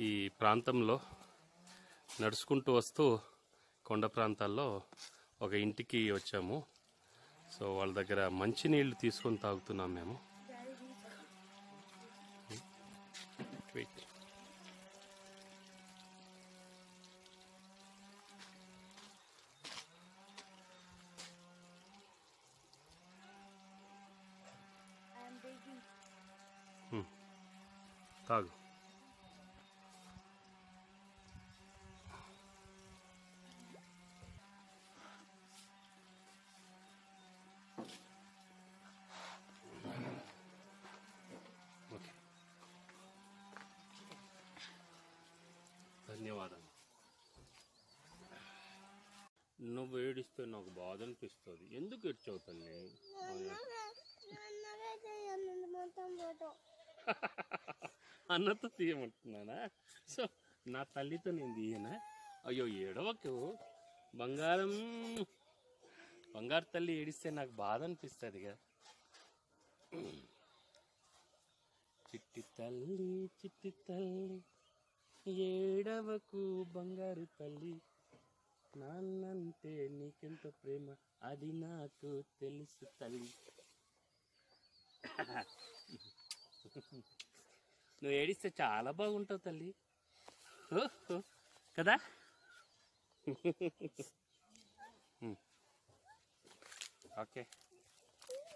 ఈ ప్రాంతంలో నడుచుకుంటూ వస్తూ కొండ ప్రాంతాల్లో ఒక ఇంటికి వచ్చాము. సో వాళ్ళ దగ్గర మంచినీళ్ళు తీసుకొని తాగుతున్నాం మేము. తాగు. ఓకే, ధన్యవాదాలు. నువ్వు ఏడిస్తే నాకు బాధ అనిపిస్తుంది. ఎందుకు ఏడ్చావు తల్లి? అన్నతో తీయమంటున్నానా? సో నా తల్లితో నేను తీయనా? అయ్యో ఏడవకు బంగారం. బంగారు తల్లి ఏడిస్తే నాకు బాధ అనిపిస్తుంది కదా. చిట్టి తల్లి చిట్టి తల్లి ఏడవకు బంగారు తల్లి, నాన్నంటే నీకెంత ప్రేమ అది నాకు తెలుసు తల్లి. నువ్వు ఏడిస్తే చాలా బాగుంటావు తల్లి కదా. ఓకే.